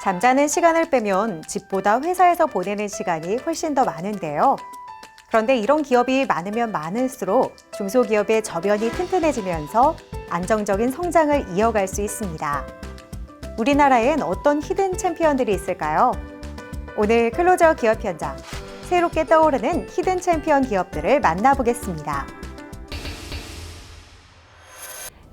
잠자는 시간을 빼면 집보다 회사에서 보내는 시간이 훨씬 더 많은데요. 그런데 이런 기업이 많으면 많을수록 중소기업의 저변이 튼튼해지면서 안정적인 성장을 이어갈 수 있습니다. 우리나라엔 어떤 히든 챔피언들이 있을까요? 오늘 클로저 기업 현장, 새롭게 떠오르는 히든 챔피언 기업들을 만나보겠습니다.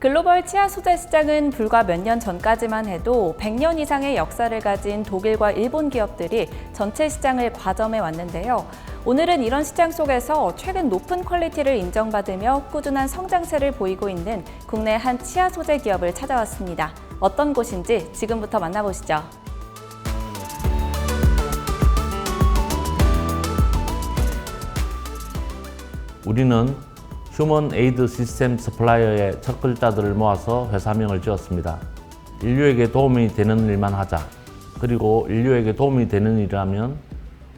글로벌 치아 소재 시장은 불과 몇 년 전까지만 해도 100년 이상의 역사를 가진 독일과 일본 기업들이 전체 시장을 과점해 왔는데요. 오늘은 이런 시장 속에서 최근 높은 퀄리티를 인정받으며 꾸준한 성장세를 보이고 있는 국내 한 치아 소재 기업을 찾아왔습니다. 어떤 곳인지 지금부터 만나보시죠. 우리는 휴먼 에이드 시스템 서플라이어의 첫 글자들을 모아서 회사명을 지었습니다. 인류에게 도움이 되는 일만 하자. 그리고 인류에게 도움이 되는 일이라면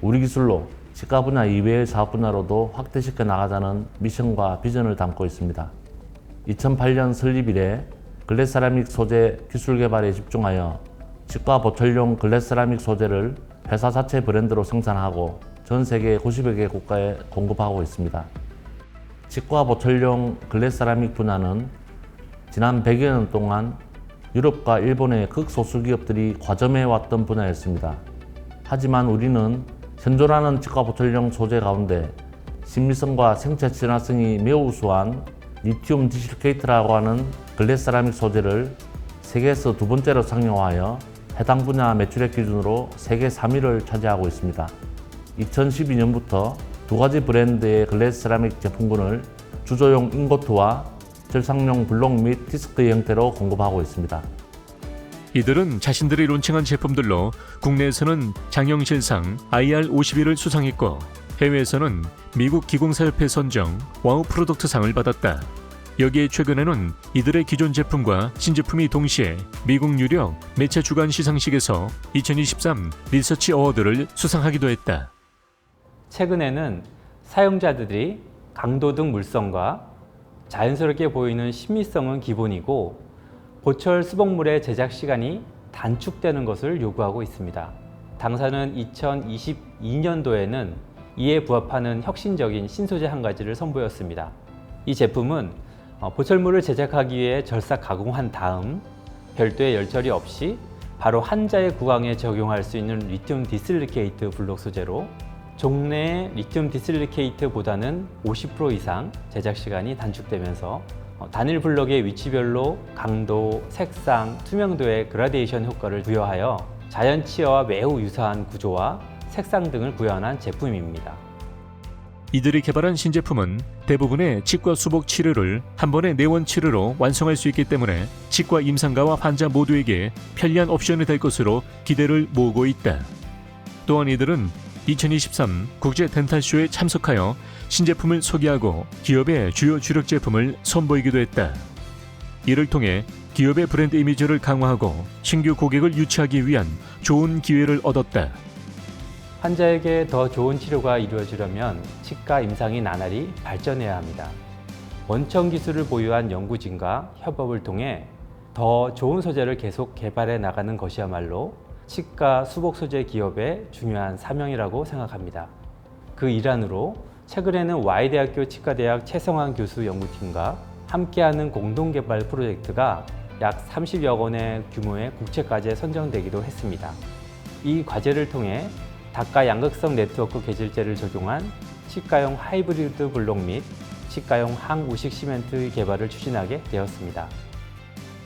우리 기술로 치과 분야 이외의 사업 분야로도 확대시켜 나가자는 미션과 비전을 담고 있습니다. 2008년 설립 이래 글래스세라믹 소재 기술 개발에 집중하여 치과 보철용 글래스세라믹 소재를 회사 자체 브랜드로 생산하고 전 세계 90여 개 국가에 공급하고 있습니다. 치과 보철용 글래스세라믹 분야는 지난 100여 년 동안 유럽과 일본의 극소수 기업들이 과점해왔던 분야였습니다. 하지만 우리는 현존하는 치과 보철용 소재 가운데 신미성과 생체 친화성이 매우 우수한 리튬 디실케이트라고 하는 글래스세라믹 소재를 세계에서 두 번째로 상용화하여 해당 분야 매출액 기준으로 세계 3위를 차지하고 있습니다. 2012년부터 두 가지 브랜드의 글래스세라믹 제품군을 주조용 인고트와 절상용 블록 및 디스크의 형태로 공급하고 있습니다. 이들은 자신들이 론칭한 제품들로 국내에서는 장영실상 IR51을 수상했고 해외에서는 미국 기공사협회 선정 와우 프로덕트상을 받았다. 여기에 최근에는 이들의 기존 제품과 신제품이 동시에 미국 유력 매체 주간 시상식에서 2023 리서치 어워드를 수상하기도 했다. 최근에는 사용자들이 강도등 물성과 자연스럽게 보이는 신미성은 기본이고 보철 수복물의 제작 시간이 단축되는 것을 요구하고 있습니다. 당사는 2022년도에는 이에 부합하는 혁신적인 신소재 한 가지를 선보였습니다. 이 제품은 보철물을 제작하기 위해 절삭 가공한 다음 별도의 열 처리 없이 바로 한자의 구강에 적용할 수 있는 리튬 디실리케이트 블록 소재로 종래의 리튬 디실리케이트보다는 50% 이상 제작 시간이 단축되면서 단일 블록의 위치별로 강도, 색상, 투명도의 그라데이션 효과를 부여하여 자연 치아와 매우 유사한 구조와 색상 등을 구현한 제품입니다. 이들이 개발한 신제품은 대부분의 치과 수복 치료를 한 번에 내원 치료로 완성할 수 있기 때문에 치과 임상가와 환자 모두에게 편리한 옵션이 될 것으로 기대를 모으고 있다. 또한 이들은 2023 국제 덴탈쇼에 참석하여 신제품을 소개하고 기업의 주요 주력 제품을 선보이기도 했다. 이를 통해 기업의 브랜드 이미지를 강화하고 신규 고객을 유치하기 위한 좋은 기회를 얻었다. 환자에게 더 좋은 치료가 이루어지려면 치과 임상이 나날이 발전해야 합니다. 원천 기술을 보유한 연구진과 협업을 통해 더 좋은 소재를 계속 개발해 나가는 것이야말로 치과 수복 소재 기업의 중요한 사명이라고 생각합니다. 그 일환으로 최근에는 Y대학교 치과대학 최성환 교수 연구팀과 함께하는 공동개발 프로젝트가 약 30여 원의 규모의 국제과제에 선정되기도 했습니다. 이 과제를 통해 닭가 양극성 네트워크 계질재를 적용한 치과용 하이브리드 블록 및 치과용 항우식 시멘트 개발을 추진하게 되었습니다.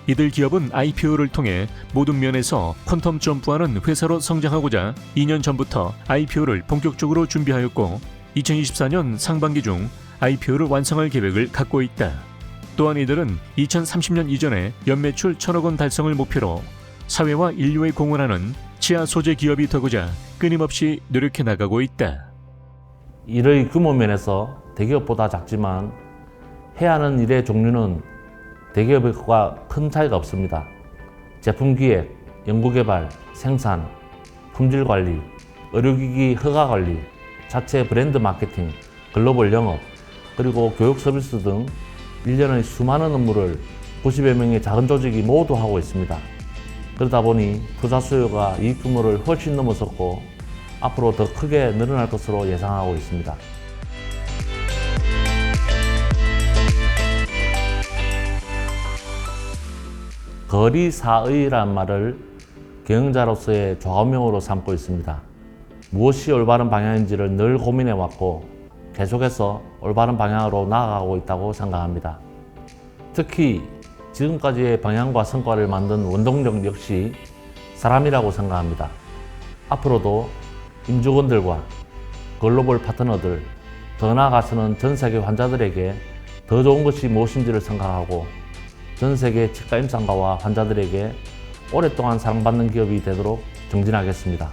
이들 기업은 IPO를 통해 모든 면에서 퀀텀 점프하는 회사로 성장하고자 2년 전부터 IPO를 본격적으로 준비하였고 2024년 상반기 중 IPO를 완성할 계획을 갖고 있다. 또한 이들은 2030년 이전에 연매출 1,000억 원 달성을 목표로 사회와 인류에 공헌하는 치아 소재 기업이 되고자 끊임없이 노력해 나가고 있다. 일의 규모 면에서 대기업보다 작지만 해야 하는 일의 종류는 대기업과 큰 차이가 없습니다. 제품 기획, 연구개발, 생산, 품질 관리, 의료기기 허가 관리, 자체 브랜드 마케팅, 글로벌 영업, 그리고 교육 서비스 등 1년의 수많은 업무를 90여 명의 작은 조직이 모두 하고 있습니다. 그러다 보니 투자 수요가 이익 규모를 훨씬 넘어섰고 앞으로 더 크게 늘어날 것으로 예상하고 있습니다. 거리사의라는 말을 경영자로서의 좌우명으로 삼고 있습니다. 무엇이 올바른 방향인지를 늘 고민해 왔고 계속해서 올바른 방향으로 나아가고 있다고 생각합니다. 특히 지금까지의 방향과 성과를 만든 원동력 역시 사람이라고 생각합니다. 앞으로도 임직원들과 글로벌 파트너들, 더 나아가서는 전 세계 환자들에게 더 좋은 것이 무엇인지를 생각하고 전 세계 치과 임상가와 환자들에게 오랫동안 사랑받는 기업이 되도록 정진하겠습니다.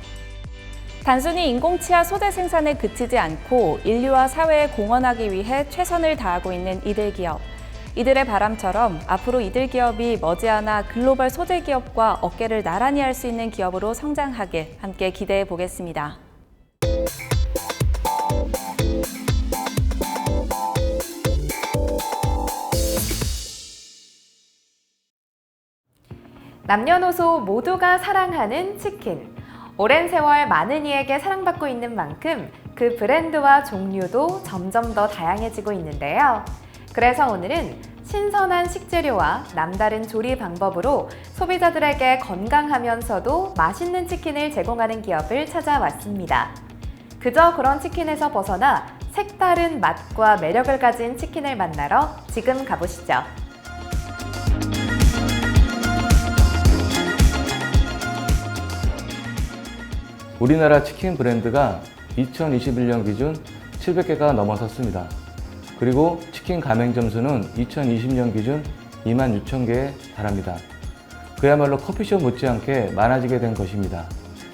단순히 인공치아 소재 생산에 그치지 않고 인류와 사회에 공헌하기 위해 최선을 다하고 있는 이들 기업. 이들의 바람처럼 앞으로 이들 기업이 머지않아 글로벌 소재 기업과 어깨를 나란히 할 수 있는 기업으로 성장하길 함께 기대해 보겠습니다. 남녀노소 모두가 사랑하는 치킨. 오랜 세월 많은 이에게 사랑받고 있는 만큼 그 브랜드와 종류도 점점 더 다양해지고 있는데요. 그래서 오늘은 신선한 식재료와 남다른 조리 방법으로 소비자들에게 건강하면서도 맛있는 치킨을 제공하는 기업을 찾아왔습니다. 그저 그런 치킨에서 벗어나 색다른 맛과 매력을 가진 치킨을 만나러 지금 가보시죠. 우리나라 치킨 브랜드가 2021년 기준 700개가 넘어섰습니다. 그리고 치킨 가맹점 수는 2020년 기준 26,000개에 달합니다. 그야말로 커피숍 못지않게 많아지게 된 것입니다.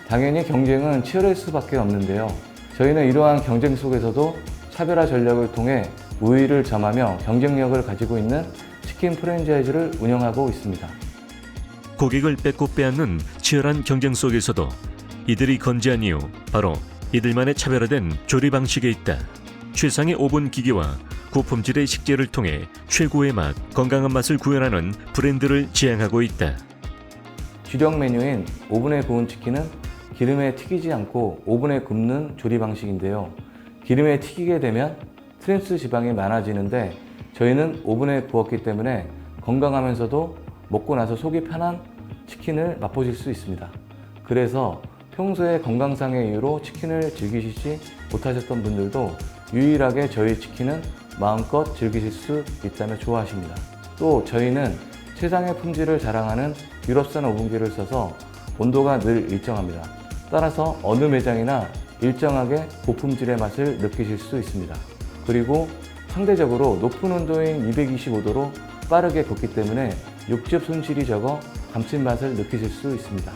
당연히 경쟁은 치열할 수밖에 없는데요. 저희는 이러한 경쟁 속에서도 차별화 전략을 통해 우위를 점하며 경쟁력을 가지고 있는 치킨 프랜차이즈를 운영하고 있습니다. 고객을 뺏고 빼앗는 치열한 경쟁 속에서도 이들이 건재한 이유, 바로 이들만의 차별화된 조리 방식에 있다. 최상의 오븐 기기와 고품질의 식재를 통해 최고의 맛, 건강한 맛을 구현하는 브랜드를 지향하고 있다. 주력 메뉴인 오븐에 구운 치킨은 기름에 튀기지 않고 오븐에 굽는 조리 방식인데요. 기름에 튀기게 되면 트랜스 지방이 많아지는데 저희는 오븐에 구웠기 때문에 건강하면서도 먹고 나서 속이 편한 치킨을 맛보실 수 있습니다. 그래서 평소에 건강상의 이유로 치킨을 즐기시지 못하셨던 분들도 유일하게 저희 치킨은 마음껏 즐기실 수 있다며 좋아하십니다. 또 저희는 최상의 품질을 자랑하는 유럽산 오븐기를 써서 온도가 늘 일정합니다. 따라서 어느 매장이나 일정하게 고품질의 맛을 느끼실 수 있습니다. 그리고 상대적으로 높은 온도인 225도로 빠르게 굽기 때문에 육즙 손실이 적어 감칠맛을 느끼실 수 있습니다.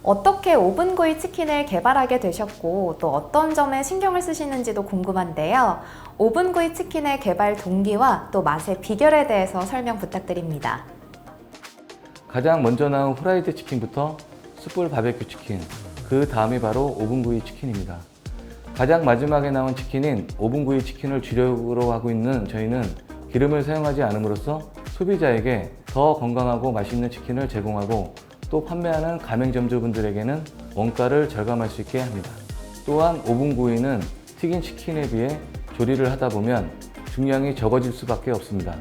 어떻게 오븐구이 치킨을 개발하게 되셨고 또 어떤 점에 신경을 쓰시는지도 궁금한데요. 오븐구이 치킨의 개발 동기와 또 맛의 비결에 대해서 설명 부탁드립니다. 가장 먼저 나온 후라이드 치킨부터 숯불 바베큐 치킨, 그 다음이 바로 오븐구이 치킨입니다. 가장 마지막에 나온 치킨인 오븐구이 치킨을 주력으로 하고 있는 저희는 기름을 사용하지 않음으로써 소비자에게 더 건강하고 맛있는 치킨을 제공하고 또 판매하는 가맹점주분들에게는 원가를 절감할 수 있게 합니다. 또한 오븐구이는 튀긴 치킨에 비해 조리를 하다 보면 중량이 적어질 수밖에 없습니다.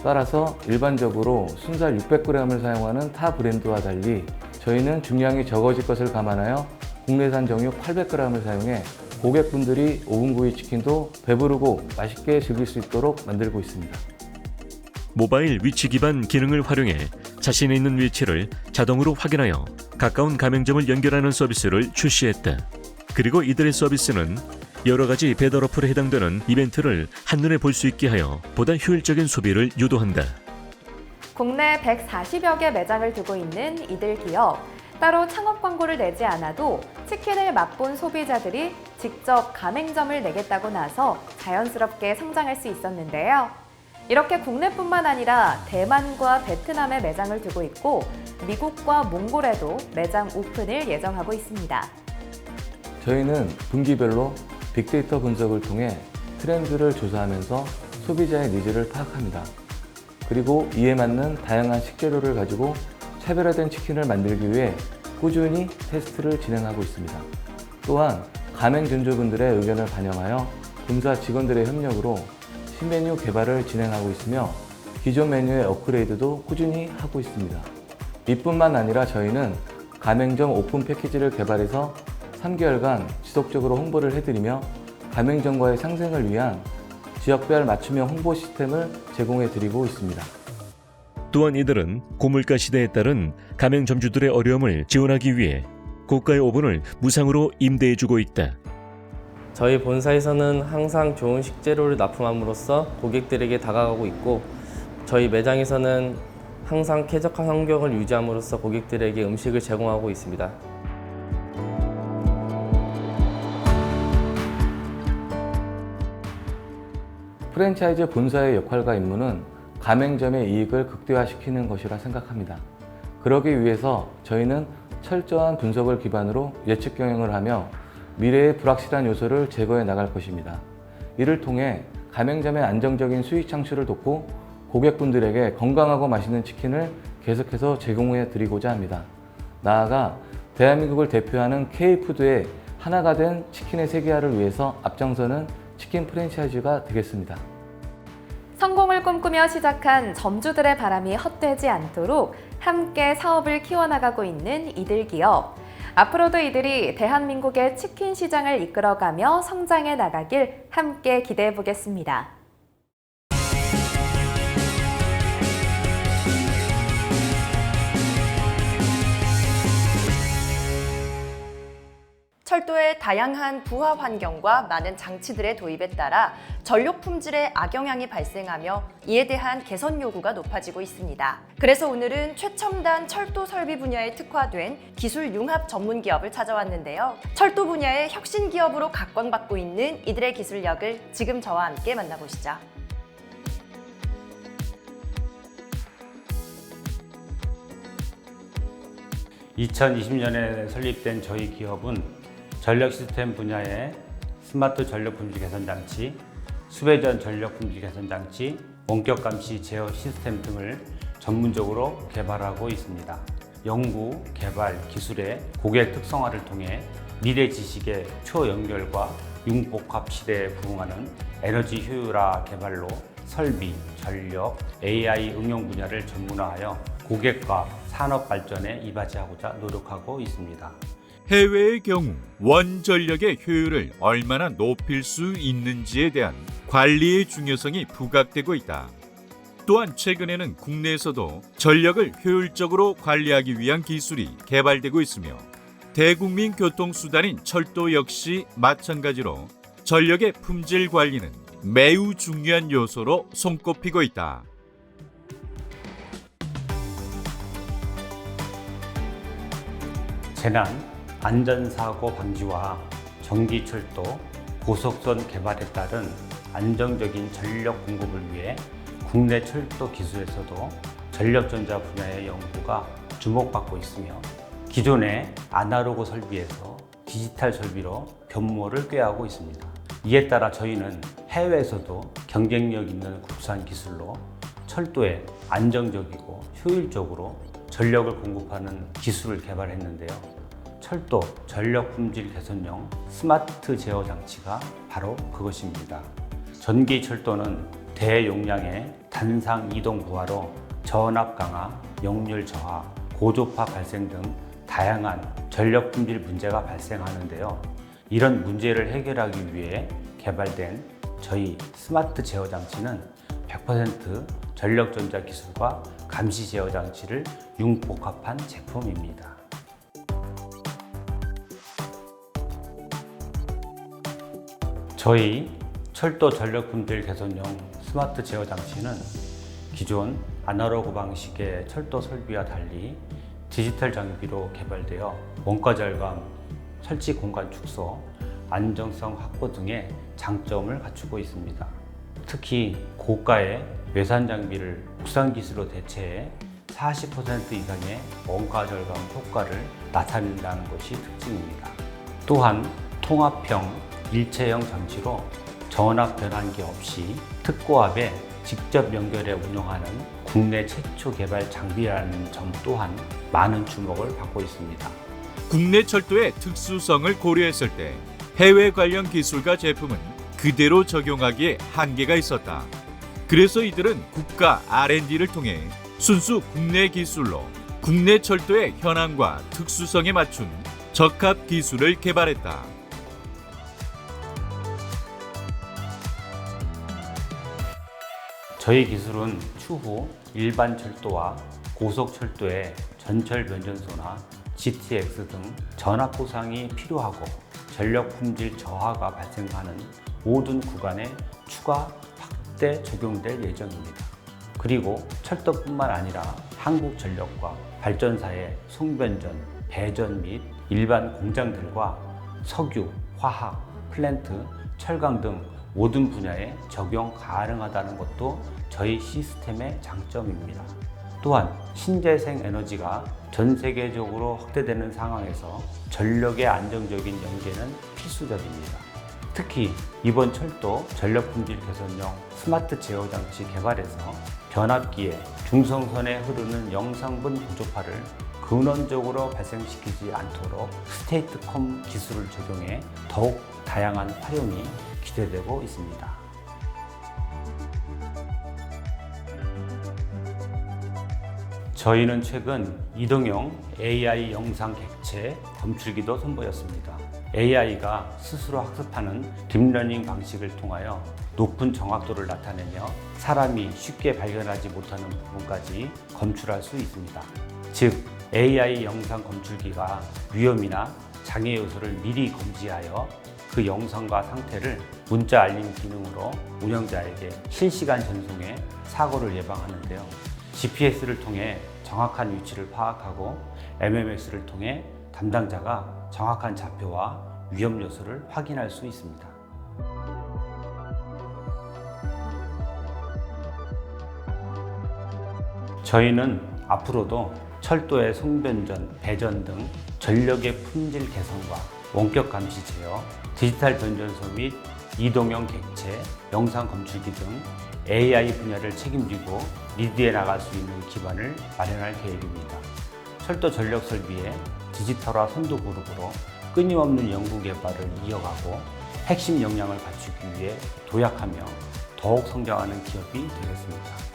따라서 일반적으로 순살 600g을 사용하는 타 브랜드와 달리 저희는 중량이 적어질 것을 감안하여 국내산 정육 800g을 사용해 고객분들이 오븐구이 치킨도 배부르고 맛있게 즐길 수 있도록 만들고 있습니다. 모바일 위치 기반 기능을 활용해 자신이 있는 위치를 자동으로 확인하여 가까운 가맹점을 연결하는 서비스를 출시했다. 그리고 이들의 서비스는 여러 가지 배달 어플에 해당되는 이벤트를 한눈에 볼 수 있게 하여 보다 효율적인 소비를 유도한다. 국내 140여 개 매장을 두고 있는 이들 기업. 따로 창업 광고를 내지 않아도 치킨을 맛본 소비자들이 직접 가맹점을 내겠다고 나서 자연스럽게 성장할 수 있었는데요. 이렇게 국내뿐만 아니라 대만과 베트남에 매장을 두고 있고 미국과 몽골에도 매장 오픈을 예정하고 있습니다. 저희는 분기별로 빅데이터 분석을 통해 트렌드를 조사하면서 소비자의 니즈를 파악합니다. 그리고 이에 맞는 다양한 식재료를 가지고 차별화된 치킨을 만들기 위해 꾸준히 테스트를 진행하고 있습니다. 또한 가맹점주분들의 의견을 반영하여 본사 직원들의 협력으로 신메뉴 개발을 진행하고 있으며 기존 메뉴의 업그레이드도 꾸준히 하고 있습니다. 이뿐만 아니라 저희는 가맹점 오픈 패키지를 개발해서 3개월간 지속적으로 홍보를 해드리며 가맹점과의 상생을 위한 지역별 맞춤형 홍보 시스템을 제공해드리고 있습니다. 또한 이들은 고물가 시대에 따른 가맹점주들의 어려움을 지원하기 위해 고가의 오븐을 무상으로 임대해주고 있다. 저희 본사에서는 항상 좋은 식재료를 납품함으로써 고객들에게 다가가고 있고, 저희 매장에서는 항상 쾌적한 환경을 유지함으로써 고객들에게 음식을 제공하고 있습니다. 프랜차이즈 본사의 역할과 임무는 가맹점의 이익을 극대화시키는 것이라 생각합니다. 그러기 위해서 저희는 철저한 분석을 기반으로 예측 경영을 하며 미래의 불확실한 요소를 제거해 나갈 것입니다. 이를 통해 가맹점의 안정적인 수익 창출을 돕고 고객분들에게 건강하고 맛있는 치킨을 계속해서 제공해 드리고자 합니다. 나아가 대한민국을 대표하는 K푸드의 하나가 된 치킨의 세계화를 위해서 앞장서는 치킨 프랜차이즈가 되겠습니다. 성공을 꿈꾸며 시작한 점주들의 바람이 헛되지 않도록 함께 사업을 키워나가고 있는 이들 기업. 앞으로도 이들이 대한민국의 치킨 시장을 이끌어가며 성장해 나가길 함께 기대해 보겠습니다. 철도의 다양한 부하 환경과 많은 장치들의 도입에 따라 전력 품질에 악영향이 발생하며 이에 대한 개선 요구가 높아지고 있습니다. 그래서 오늘은 최첨단 철도 설비 분야에 특화된 기술 융합 전문 기업을 찾아왔는데요. 철도 분야의 혁신 기업으로 각광받고 있는 이들의 기술력을 지금 저와 함께 만나보시죠. (2020년에) 설립된 저희 기업은 전력 시스템 분야의 스마트 전력 품질 개선 장치, 수배전 전력 품질 개선 장치, 원격 감시 제어 시스템 등을 전문적으로 개발하고 있습니다. 연구, 개발, 기술의 고객 특성화를 통해 미래 지식의 초연결과 융복합 시대에 부응하는 에너지 효율화 개발로 설비, 전력, AI 응용 분야를 전문화하여 고객과 산업 발전에 이바지하고자 노력하고 있습니다. 해외의 경우 원전력의 효율을 얼마나 높일 수 있는지에 대한 관리의 중요성이 부각되고 있다. 또한 최근에는 국내에서도 전력을 효율적으로 관리하기 위한 기술이 개발되고 있으며 대국민 교통수단인 철도 역시 마찬가지로 전력의 품질 관리는 매우 중요한 요소로 손꼽히고 있다. 재난, 안전사고 방지와 전기철도, 고속선 개발에 따른 안정적인 전력 공급을 위해 국내 철도 기술에서도 전력전자 분야의 연구가 주목받고 있으며 기존의 아날로그 설비에서 디지털 설비로 변모를 꾀하고 있습니다. 이에 따라 저희는 해외에서도 경쟁력 있는 국산 기술로 철도에 안정적이고 효율적으로 전력을 공급하는 기술을 개발했는데요. 철도 전력 품질 개선용 스마트 제어 장치가 바로 그것입니다. 전기 철도는 대용량의 단상 이동 부하로 저압 강화, 역률 저하, 고조파 발생 등 다양한 전력 품질 문제가 발생하는데요. 이런 문제를 해결하기 위해 개발된 저희 스마트 제어 장치는 100% 전력전자 기술과 감시 제어 장치를 융복합한 제품입니다. 저희 철도 전력 품질 개선용 스마트 제어 장치는 기존 아날로그 방식의 철도 설비와 달리 디지털 장비로 개발되어 원가 절감, 설치 공간 축소, 안정성 확보 등의 장점을 갖추고 있습니다. 특히 고가의 외산 장비를 국산 기술로 대체해 40% 이상의 원가 절감 효과를 나타낸다는 것이 특징입니다. 또한 통합형 일체형 장치로 전압 변환기 없이 특고압에 직접 연결해 운영하는 국내 최초 개발 장비라는 점 또한 많은 주목을 받고 있습니다. 국내 철도의 특수성을 고려했을 때 해외 관련 기술과 제품은 그대로 적용하기에 한계가 있었다. 그래서 이들은 국가 R&D를 통해 순수 국내 기술로 국내 철도의 현황과 특수성에 맞춘 적합 기술을 개발했다. 저희 기술은 추후 일반 철도와 고속 철도의 전철 변전소나 GTX 등 전압 보상이 필요하고 전력 품질 저하가 발생하는 모든 구간에 추가 확대 적용될 예정입니다. 그리고 철도뿐만 아니라 한국전력과 발전사의 송변전, 배전 및 일반 공장들과 석유, 화학, 플랜트, 철강 등 모든 분야에 적용 가능하다는 것도 저희 시스템의 장점입니다. 또한 신재생 에너지가 전 세계적으로 확대되는 상황에서 전력의 안정적인 연계는 필수적입니다. 특히 이번 철도 전력 품질 개선용 스마트 제어 장치 개발에서 변압기에 중성선에 흐르는 영상분 보조파를 근원적으로 발생시키지 않도록 스테이트컴 기술을 적용해 더욱 다양한 활용이 기대되고 있습니다. 저희는 최근 이동형 AI 영상 객체 검출기도 선보였습니다. AI가 스스로 학습하는 딥러닝 방식을 통하여 높은 정확도를 나타내며 사람이 쉽게 발견하지 못하는 부분까지 검출할 수 있습니다. 즉, AI 영상 검출기가 위험이나 장애 요소를 미리 검지하여 그 영상과 상태를 문자 알림 기능으로 운영자에게 실시간 전송해 사고를 예방하는데요. GPS를 통해 정확한 위치를 파악하고 MMS를 통해 담당자가 정확한 좌표와 위험 요소를 확인할 수 있습니다. 저희는 앞으로도 철도의 송변전, 배전 등 전력의 품질 개선과 원격 감시 제어, 디지털 변전소 및 이동형 객체, 영상 검출기 등 AI 분야를 책임지고 리드해 나갈 수 있는 기반을 마련할 계획입니다. 철도 전력 설비의 디지털화 선도 그룹으로 끊임없는 연구 개발을 이어가고 핵심 역량을 갖추기 위해 도약하며 더욱 성장하는 기업이 되겠습니다.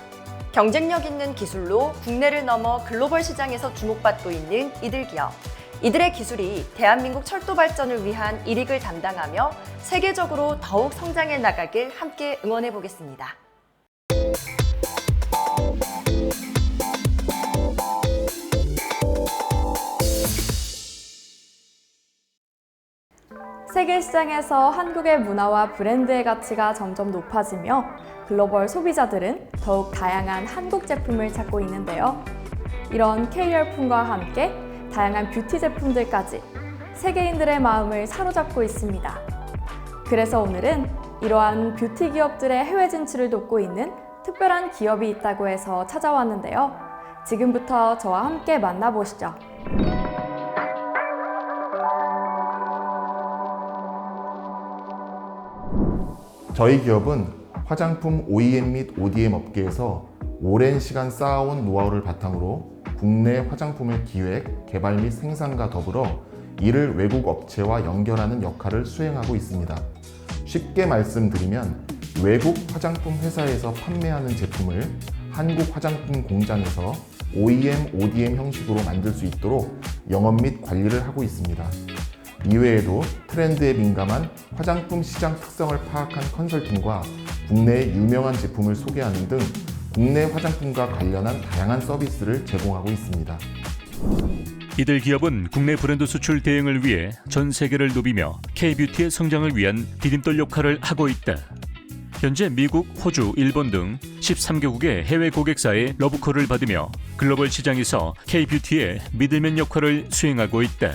경쟁력 있는 기술로 국내를 넘어 글로벌 시장에서 주목받고 있는 이들 기업. 이들의 기술이 대한민국 철도 발전을 위한 일익을 담당하며 세계적으로 더욱 성장해 나가길 함께 응원해 보겠습니다. 세계 시장에서 한국의 문화와 브랜드의 가치가 점점 높아지며 글로벌 소비자들은 더욱 다양한 한국 제품을 찾고 있는데요. 이런 K열품과 함께 다양한 뷰티 제품들까지 세계인들의 마음을 사로잡고 있습니다. 그래서 오늘은 이러한 뷰티 기업들의 해외 진출을 돕고 있는 특별한 기업이 있다고 해서 찾아왔는데요. 지금부터 저와 함께 만나보시죠. 저희 기업은 화장품 OEM 및 ODM 업계에서 오랜 시간 쌓아온 노하우를 바탕으로 국내 화장품의 기획, 개발 및 생산과 더불어 이를 외국 업체와 연결하는 역할을 수행하고 있습니다. 쉽게 말씀드리면 외국 화장품 회사에서 판매하는 제품을 한국 화장품 공장에서 OEM, ODM 형식으로 만들 수 있도록 영업 및 관리를 하고 있습니다. 이외에도 트렌드에 민감한 화장품 시장 특성을 파악한 컨설팅과 국내의 유명한 제품을 소개하는 등 국내 화장품과 관련한 다양한 서비스를 제공하고 있습니다. 이들 기업은 국내 브랜드 수출 대응을 위해 전 세계를 누비며 K-뷰티의 성장을 위한 디딤돌 역할을 하고 있다. 현재 미국, 호주, 일본 등 13개국의 해외 고객사의 러브콜을 받으며 글로벌 시장에서 K-뷰티의 미들맨 역할을 수행하고 있다.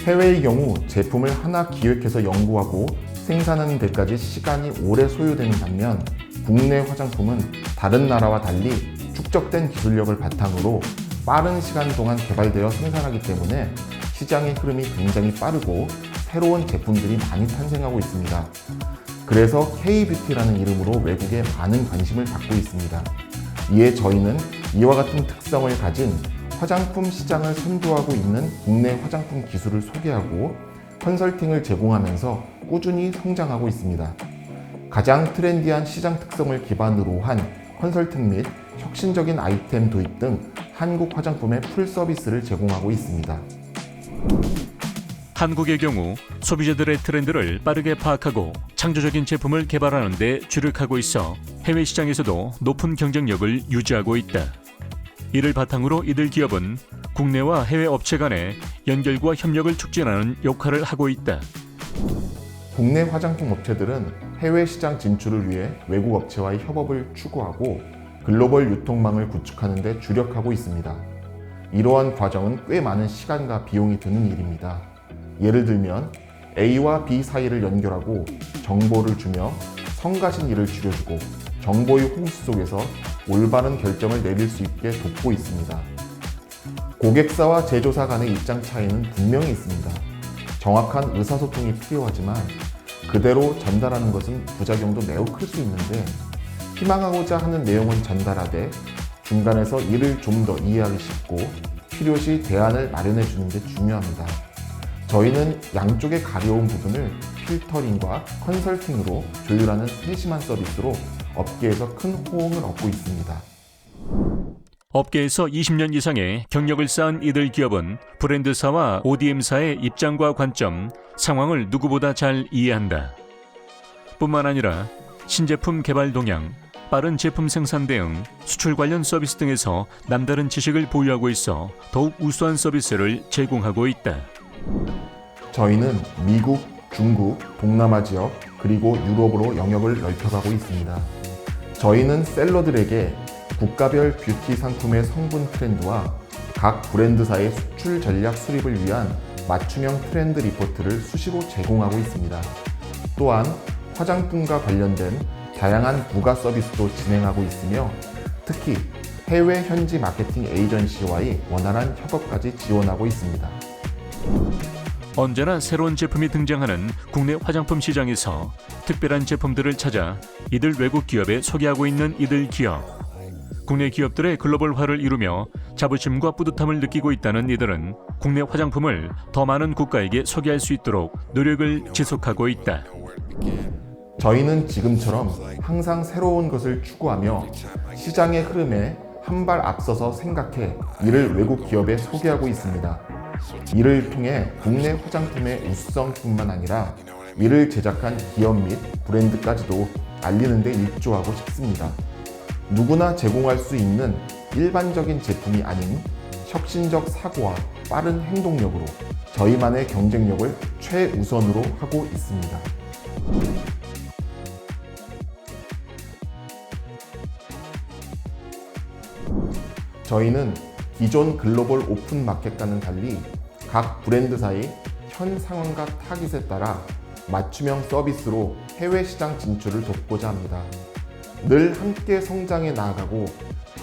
해외의 경우 제품을 하나 기획해서 연구하고 생산하는 데까지 시간이 오래 소요되는 반면 국내 화장품은 다른 나라와 달리 축적된 기술력을 바탕으로 빠른 시간 동안 개발되어 생산하기 때문에 시장의 흐름이 굉장히 빠르고 새로운 제품들이 많이 탄생하고 있습니다. 그래서 K-뷰티라는 이름으로 외국에 많은 관심을 받고 있습니다. 이에 저희는 이와 같은 특성을 가진 화장품 시장을 선도하고 있는 국내 화장품 기술을 소개하고 컨설팅을 제공하면서 꾸준히 성장하고 있습니다. 가장 트렌디한 시장 특성을 기반으로 한 컨설팅 및 혁신적인 아이템 도입 등 한국 화장품의 풀 서비스를 제공하고 있습니다. 한국의 경우 소비자들의 트렌드를 빠르게 파악하고 창조적인 제품을 개발하는 데 주력하고 있어 해외 시장에서도 높은 경쟁력을 유지하고 있다. 이를 바탕으로 이들 기업은 국내와 해외 업체 간의 연결과 협력을 촉진하는 역할을 하고 있다. 국내 화장품 업체들은 해외 시장 진출을 위해 외국 업체와의 협업을 추구하고 글로벌 유통망을 구축하는 데 주력하고 있습니다. 이러한 과정은 꽤 많은 시간과 비용이 드는 일입니다. 예를 들면 A와 B 사이를 연결하고 정보를 주며 성가신 일을 줄여주고 정보의 홍수 속에서 올바른 결정을 내릴 수 있게 돕고 있습니다. 고객사와 제조사 간의 입장 차이는 분명히 있습니다. 정확한 의사소통이 필요하지만 그대로 전달하는 것은 부작용도 매우 클 수 있는데 희망하고자 하는 내용은 전달하되 중간에서 이를 좀 더 이해하기 쉽고 필요시 대안을 마련해 주는 게 중요합니다. 저희는 양쪽의 가려운 부분을 필터링과 컨설팅으로 조율하는 세심한 서비스로 업계에서 큰 호응을 얻고 있습니다. 업계에서 20년 이상의 경력을 쌓은 이들 기업은 브랜드사와 ODM사의 입장과 관점, 상황을 누구보다 잘 이해한다. 뿐만 아니라 신제품 개발 동향, 빠른 제품 생산 대응, 수출 관련 서비스 등에서 남다른 지식을 보유하고 있어 더욱 우수한 서비스를 제공하고 있다. 저희는 미국, 중국, 동남아 지역, 그리고 유럽으로 영역을 넓혀가고 있습니다. 저희는 셀러들에게 국가별 뷰티 상품의 성분 트렌드와 각 브랜드사의 수출 전략 수립을 위한 맞춤형 트렌드 리포트를 수시로 제공하고 있습니다. 또한 화장품과 관련된 다양한 부가 서비스도 진행하고 있으며 특히 해외 현지 마케팅 에이전시와의 원활한 협업까지 지원하고 있습니다. 언제나 새로운 제품이 등장하는 국내 화장품 시장에서 특별한 제품들을 찾아 이들 외국 기업에 소개하고 있는 이들 기업. 국내 기업들의 글로벌화를 이루며 자부심과 뿌듯함을 느끼고 있다는 이들은 국내 화장품을 더 많은 국가에게 소개할 수 있도록 노력을 지속하고 있다. 저희는 지금처럼 항상 새로운 것을 추구하며 시장의 흐름에 한 발 앞서서 생각해 이를 외국 기업에 소개하고 있습니다. 이를 통해 국내 화장품의 우수성뿐만 아니라 이를 제작한 기업 및 브랜드까지도 알리는 데 일조하고 싶습니다. 누구나 제공할 수 있는 일반적인 제품이 아닌 혁신적 사고와 빠른 행동력으로 저희만의 경쟁력을 최우선으로 하고 있습니다. 저희는 기존 글로벌 오픈 마켓과는 달리 각 브랜드사의 현 상황과 타깃에 따라 맞춤형 서비스로 해외 시장 진출을 돕고자 합니다. 늘 함께 성장해 나아가고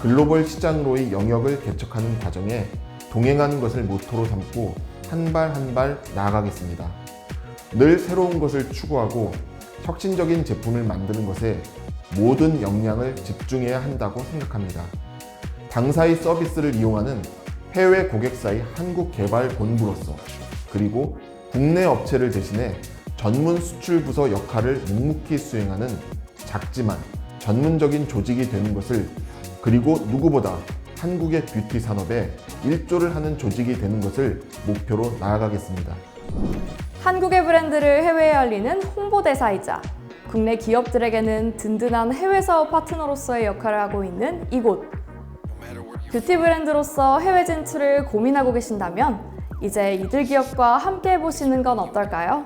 글로벌 시장으로의 영역을 개척하는 과정에 동행하는 것을 모토로 삼고 한 발 한 발 나아가겠습니다. 늘 새로운 것을 추구하고 혁신적인 제품을 만드는 것에 모든 역량을 집중해야 한다고 생각합니다. 당사의 서비스를 이용하는 해외 고객사의 한국 개발 본부로서 그리고 국내 업체를 대신해 전문 수출 부서 역할을 묵묵히 수행하는 작지만 전문적인 조직이 되는 것을 그리고 누구보다 한국의 뷰티 산업에 일조를 하는 조직이 되는 것을 목표로 나아가겠습니다. 한국의 브랜드를 해외에 알리는 홍보대사이자 국내 기업들에게는 든든한 해외 사업 파트너로서의 역할을 하고 있는 이곳. 뷰티 브랜드로서 해외 진출을 고민하고 계신다면 이제 이들 기업과 함께 해보시는 건 어떨까요?